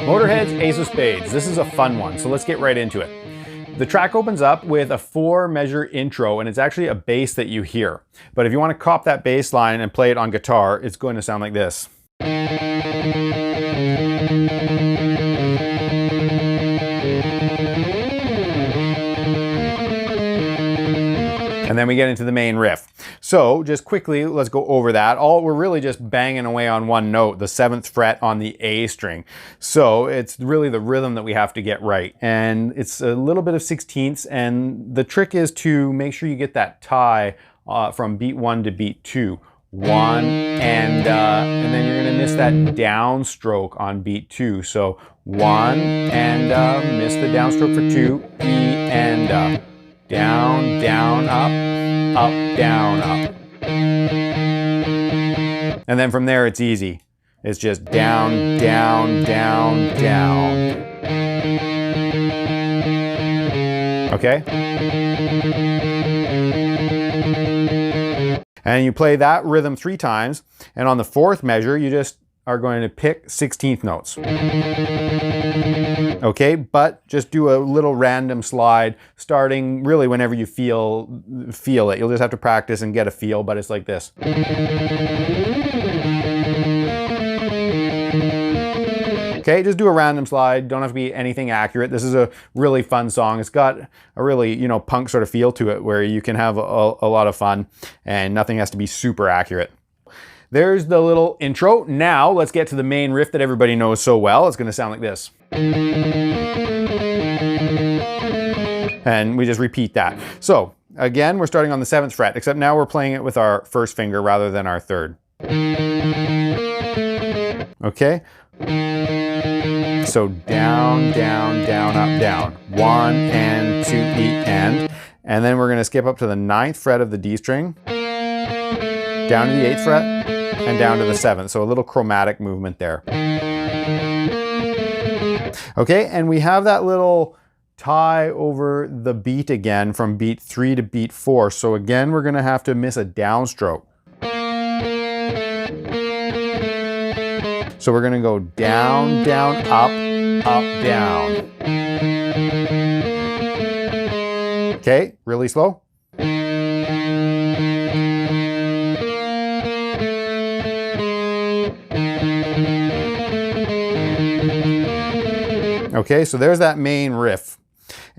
Motorhead's Ace of Spades. This is a fun one, so let's get right into it. The track opens up with a 4-measure intro, and it's actually a bass that you hear. But if you want to cop that bass line and play it on guitar, it's going to sound like this. And then we get into the main riff. So just quickly, let's go over that. We're really just banging away on one note, the 7th fret on the A string. So it's really the rhythm that we have to get right. And it's a little bit of 16ths, and the trick is to make sure you get that tie from beat 1 to beat 2. 1 and then you're gonna miss that downstroke on beat 2. So 1 and miss the downstroke for 2, E and down, down, up, down, up. And then from there it's easy. It's just down, down, down, down. Okay? And you play that rhythm 3 times, and on the 4th measure you just are going to pick 16th notes. Okay, but just do a little random slide, starting really whenever you feel it. You'll just have to practice and get a feel, but it's like this. Okay, just do a random slide. Don't have to be anything accurate. This is a really fun song. It's got a really, punk sort of feel to it where you can have a lot of fun and nothing has to be super accurate. There's the little intro. Now let's get to the main riff that everybody knows so well. It's going to sound like this. And we just repeat that. So again, we're starting on the 7th fret, except now we're playing it with our 1st finger rather than our 3rd. Okay? So down, down, down, up, down. 1 and 2, E and. And then we're going to skip up to the 9th fret of the D string, down to the 8th fret, and down to the 7th. So a little chromatic movement there. Okay, and we have that little tie over the beat again from beat 3 to beat 4. So again, we're going to have to miss a downstroke. So we're going to go down, down, up, down. Okay, really slow. Okay, so there's that main riff.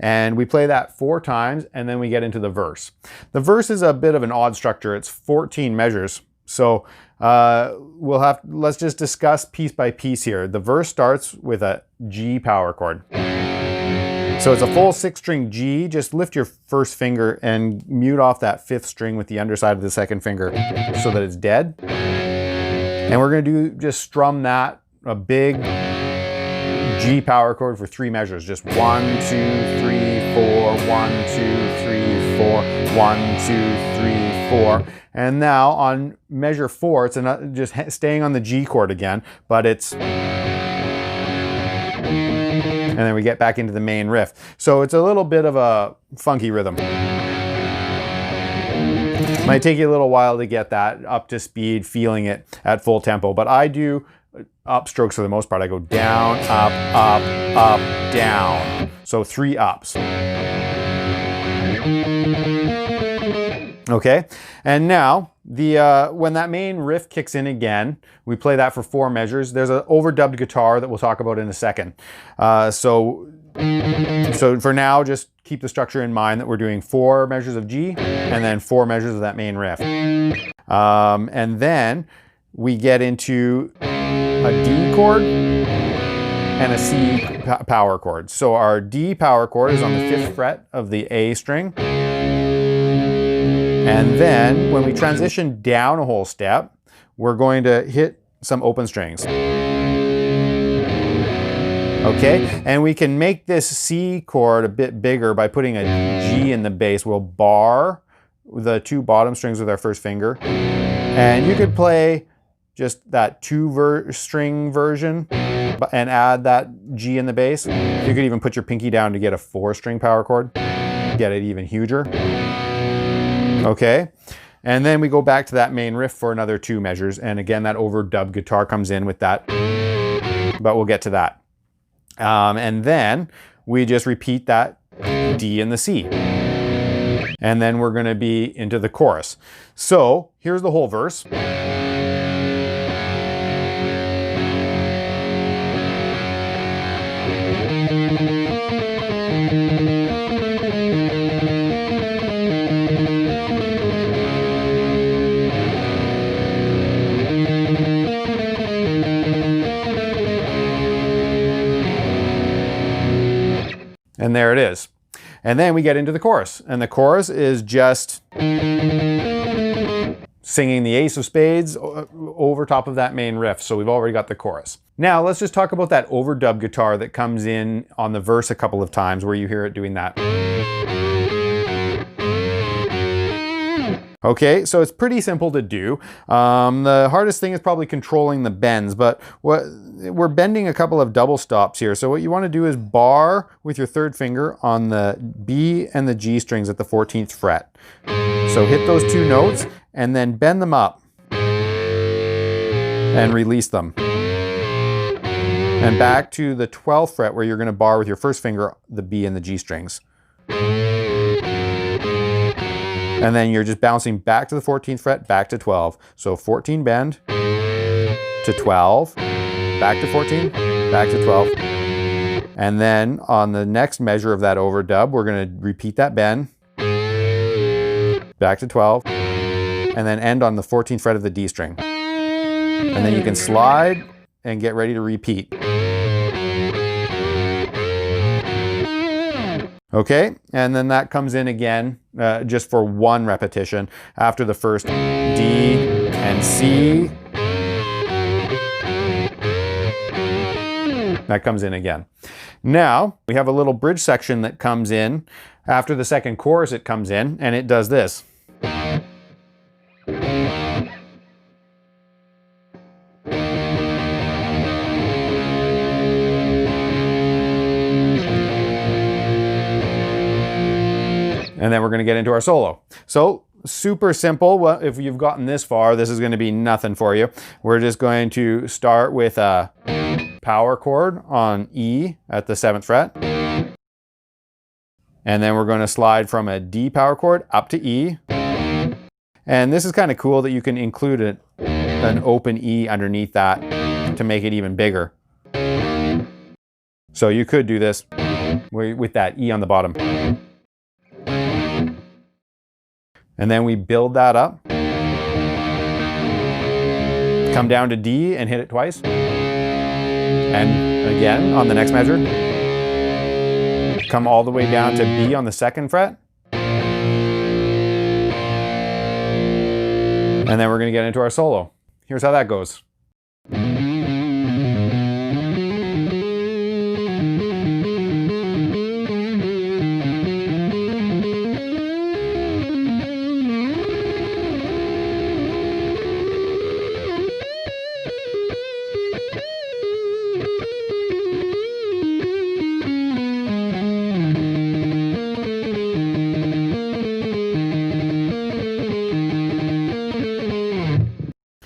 And we play that 4 times, and then we get into the verse. The verse is a bit of an odd structure. It's 14 measures. So let's just discuss piece by piece here. The verse starts with a G power chord. So it's a full 6-string G. Just lift your 1st finger and mute off that 5th string with the underside of the 2nd finger so that it's dead. And we're gonna just strum that, a big G power chord for 3 measures. Just 1, 2, 3, 4, 1, 2, 3, 4, 1, 2, 3, 4. And now on measure 4, it's just staying on the G chord again, but it's, and then we get back into the main riff. So it's a little bit of a funky rhythm. Might take you a little while to get that up to speed, feeling it at full tempo, but I do upstrokes for the most part. I go down, up, down. So 3 ups. Okay, and now when that main riff kicks in again, we play that for 4 measures. There's an overdubbed guitar that we'll talk about in a second. So for now, just keep the structure in mind that we're doing 4 measures of G and then 4 measures of that main riff. And then we get into a D chord and a C power chord. So our D power chord is on the 5th fret of the A string. And then when we transition down a whole step, we're going to hit some open strings. Okay, and we can make this C chord a bit bigger by putting a G in the bass. We'll bar the 2 bottom strings with our first finger. And you could play just that 2-string version and add that G in the bass. You could even put your pinky down to get a 4-string power chord, get it even huger. Okay, and then we go back to that main riff for another 2 measures. And again, that overdub guitar comes in with that, but we'll get to that. And then we just repeat that D and the C. And then we're going to be into the chorus. So here's the whole verse. And there it is. And then we get into the chorus. And the chorus is just singing the Ace of Spades over top of that main riff. So we've already got the chorus. Now let's just talk about that overdub guitar that comes in on the verse a couple of times where you hear it doing that. Okay, so it's pretty simple to do. The hardest thing is probably controlling the bends, but we're bending a couple of double stops here. So what you want to do is bar with your 3rd finger on the B and the G strings at the 14th fret. So hit those 2 notes and then bend them up and release them. And back to the 12th fret where you're going to bar with your 1st finger the B and the G strings. And then you're just bouncing back to the 14th fret, back to 12. So 14 bend to 12, back to 14, back to 12. And then on the next measure of that overdub, we're going to repeat that bend, back to 12, and then end on the 14th fret of the D string. And then you can slide and get ready to repeat. Okay, and then that comes in again just for 1 repetition after the first D and C. That comes in again. Now we have a little bridge section that comes in after the 2nd chorus. It comes in and it does this. And then we're going to get into our solo. So super simple. Well, if you've gotten this far, this is going to be nothing for you. We're just going to start with a power chord on E at the 7th fret. And then we're going to slide from a D power chord up to E. And this is kind of cool that you can include an open E underneath that to make it even bigger. So you could do this with that E on the bottom. And then we build that up. Come down to D and hit it twice. And again on the next measure. Come all the way down to B on the 2nd fret. And then we're going to get into our solo. Here's how that goes.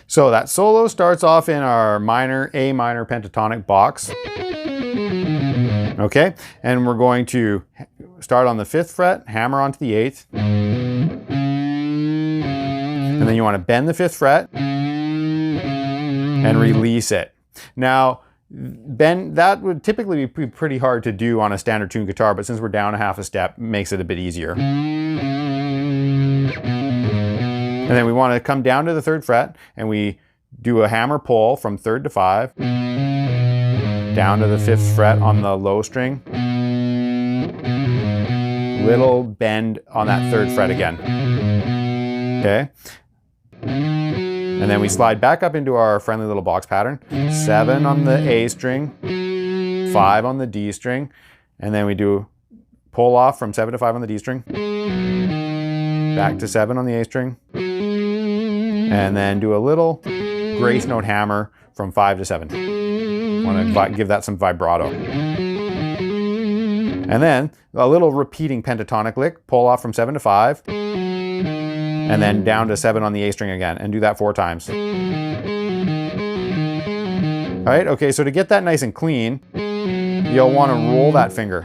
So that solo starts off in our A minor pentatonic box. Okay, and we're going to start on the 5th fret, hammer onto the 8th. And then you want to bend the 5th fret and release it. Now, that would typically be pretty hard to do on a standard tuned guitar, but since we're down a half a step, it makes it a bit easier. And then we want to come down to the 3rd fret and we do a hammer pull from 3rd to 5, down to the 5th fret on the low string, little bend on that 3rd fret again. Okay. And then we slide back up into our friendly little box pattern. 7 on the A string, 5 on the D string, and then we do pull off from 7 to 5 on the D string, back to 7 on the A string, and then do a little grace note hammer from 5 to 7. Want to give that some vibrato. And then a little repeating pentatonic lick, pull off from 7 to 5, and then down to 7 on the A string again, and do that 4 times. All right, okay, so to get that nice and clean, you'll want to roll that finger.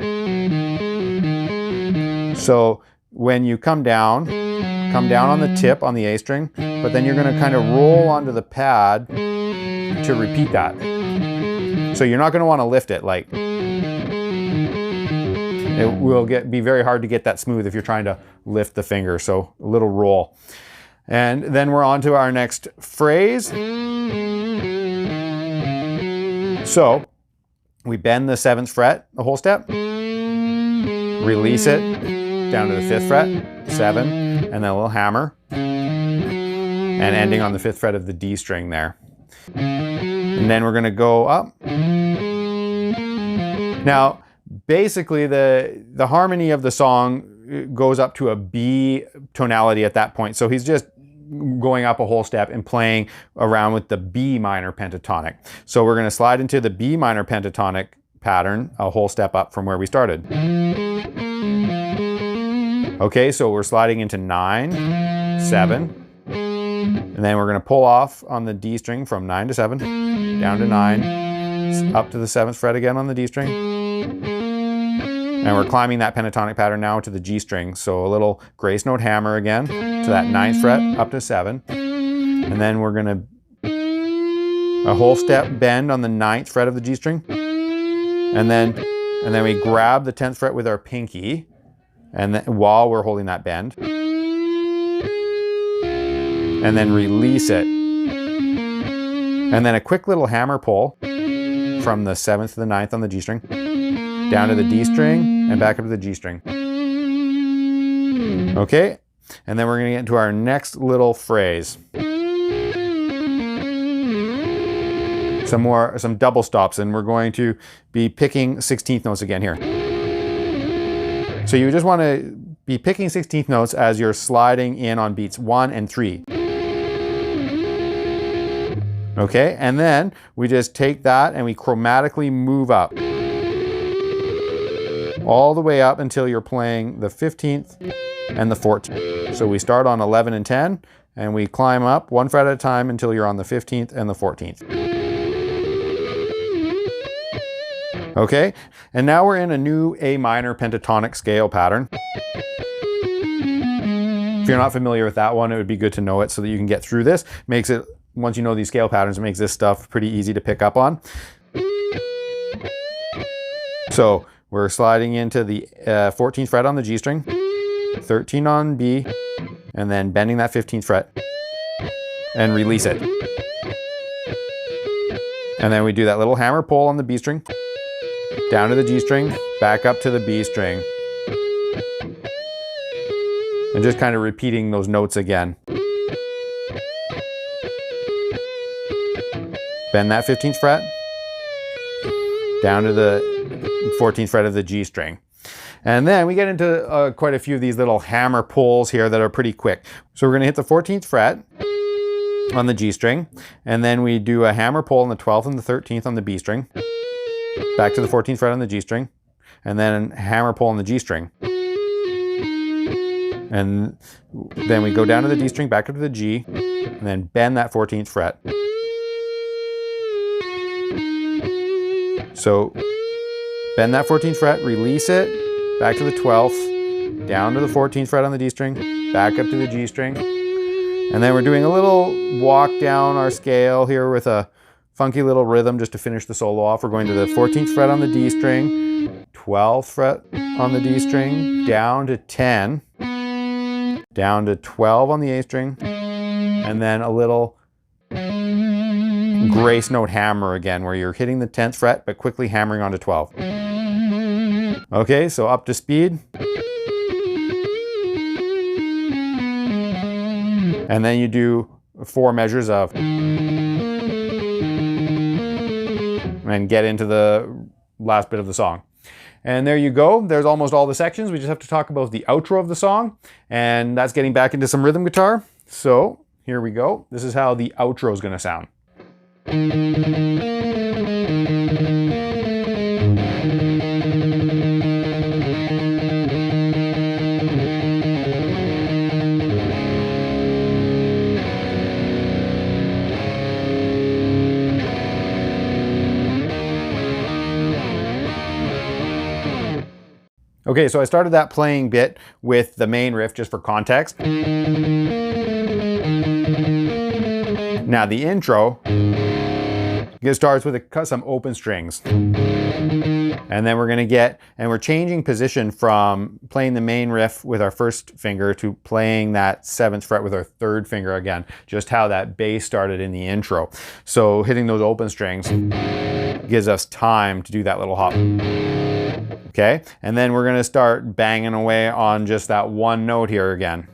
So when you come down on the tip on the A string, but then you're going to kind of roll onto the pad to repeat that. So you're not going to want to lift it, like it will be very hard to get that smooth if you're trying to lift the finger, so a little roll. And then we're on to our next phrase. So we bend the 7th fret the whole step, release it down to the 5th fret, 7, and then a little hammer, and ending on the 5th fret of the D string there. And then we're going to go up. Now, basically the harmony of the song goes up to a B tonality at that point. So he's just going up a whole step and playing around with the B minor pentatonic. So we're going to slide into the B minor pentatonic pattern a whole step up from where we started. Okay, so we're sliding into 9, 7, and then we're going to pull off on the D string from 9 to 7, down to 9, up to the 7th fret again on the D string. And we're climbing that pentatonic pattern now to the G string. So a little grace note hammer again to that 9th fret up to 7. And then we're going to a whole step bend on the 9th fret of the G string. And then we grab the 10th fret with our pinky, and then while we're holding that bend, and then release it. And then a quick little hammer pull from the 7th to the 9th on the G string, down to the D string, and back up to the G string. Okay, and then we're going to get into our next little phrase. Some double stops, and we're going to be picking 16th notes again here. So you just want to be picking 16th notes as you're sliding in on beats 1 and 3. Okay, and then we just take that and we chromatically move up. All the way up until you're playing the 15th and the 14th. So we start on 11 and 10, and we climb up 1 fret at a time until you're on the 15th and the 14th. Okay, and now we're in a new A minor pentatonic scale pattern. If you're not familiar with that one, it would be good to know it so that you can get through this. Makes it, once you know these scale patterns, it makes this stuff pretty easy to pick up on. So we're sliding into the 14th fret on the G string, 13 on B, and then bending that 15th fret and release it. And then we do that little hammer pull on the B string, down to the G string, back up to the B string. And just kind of repeating those notes again. Bend that 15th fret, down to the 14th fret of the G string. And then we get into quite a few of these little hammer pulls here that are pretty quick. So we're going to hit the 14th fret on the G string, and then we do a hammer pull on the 12th and the 13th on the B string, back to the 14th fret on the G string, and then hammer pull on the G string. And then we go down to the D string, back up to the G, and then bend that 14th fret. So bend that 14th fret, release it, back to the 12th, down to the 14th fret on the D string, back up to the G string. And then we're doing a little walk down our scale here with a funky little rhythm just to finish the solo off. We're going to the 14th fret on the D string, 12th fret on the D string, down to 10, down to 12 on the A string, and then a little grace note hammer again, where you're hitting the 10th fret but quickly hammering onto 12. Okay, so up to speed. And then you do 4 measures of, and get into the last bit of the song. And there you go. There's almost all the sections. We just have to talk about the outro of the song, and that's getting back into some rhythm guitar. So here we go. This is how the outro is going to sound. Okay, so I started that playing bit with the main riff just for context. Now the intro, it starts with some open strings. And then we're changing position from playing the main riff with our first finger to playing that 7th fret with our 3rd finger again, just how that bass started in the intro. So hitting those open strings gives us time to do that little hop. Okay, and then we're going to start banging away on just that one note here again.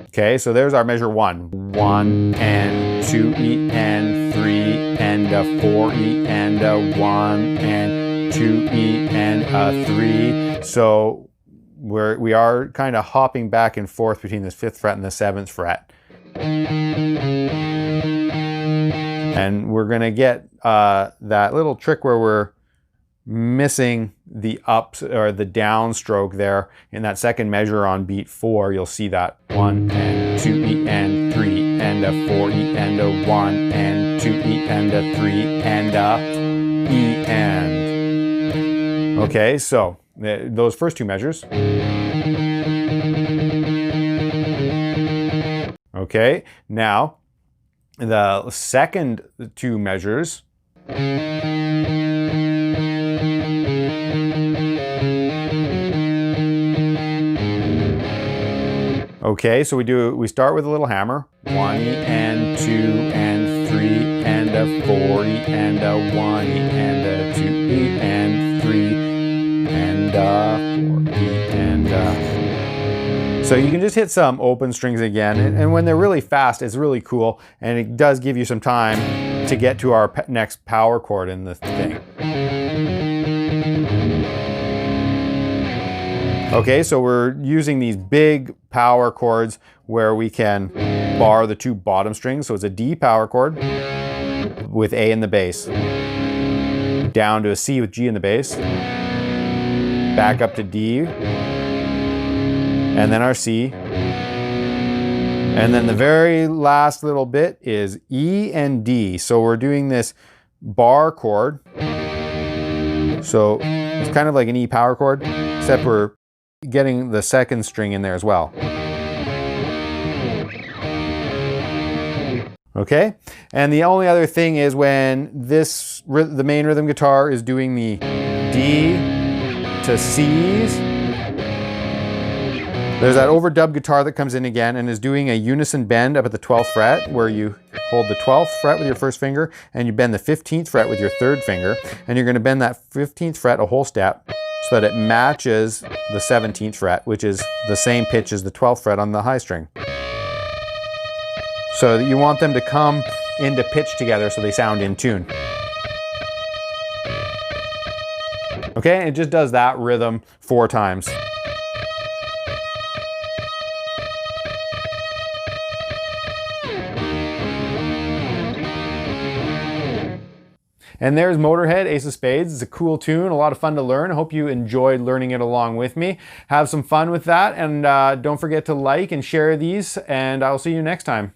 Okay, so there's our measure 1. 1 and 2 E and 3 and a 4 E and a 1 and 2 E and a 3. So we are kind of hopping back and forth between this 5th fret and the 7th fret. And we're going to get that little trick where we're missing the up or the down stroke there in that second measure on beat 4. You'll see that 1 and 2 E and 3 and a 4 E and a 1 and 2 E and a 3 and a E and. Okay, so those first 2 measures. Okay, now the second 2 measures. Okay, so we start with a little hammer. 1 E and 2 and 3 and a 4 E and a 1 E and a 2 E and 3 and a 4 E and a. So you can just hit some open strings again, and when they're really fast, it's really cool, and it does give you some time to get to our next power chord in the thing. Okay, so we're using these big power chords where we can bar the 2 bottom strings. So it's a D power chord with A in the bass, down to a C with G in the bass, back up to D, and then our C. And then the very last little bit is E and D. So we're doing this bar chord. So it's kind of like an E power chord, except we're getting the second string in there as well. Okay, and the only other thing is when the main rhythm guitar is doing the D to C's, there's that overdub guitar that comes in again and is doing a unison bend up at the 12th fret, where you hold the 12th fret with your first finger and you bend the 15th fret with your 3rd finger, and you're going to bend that 15th fret a whole step so that it matches the 17th fret, which is the same pitch as the 12th fret on the high string. So that you want them to come into pitch together so they sound in tune. Okay, and it just does that rhythm 4 times. And there's Motorhead Ace of Spades. It's a cool tune, a lot of fun to learn. I hope you enjoyed learning it along with me. Have some fun with that, and don't forget to like and share these, and I'll see you next time.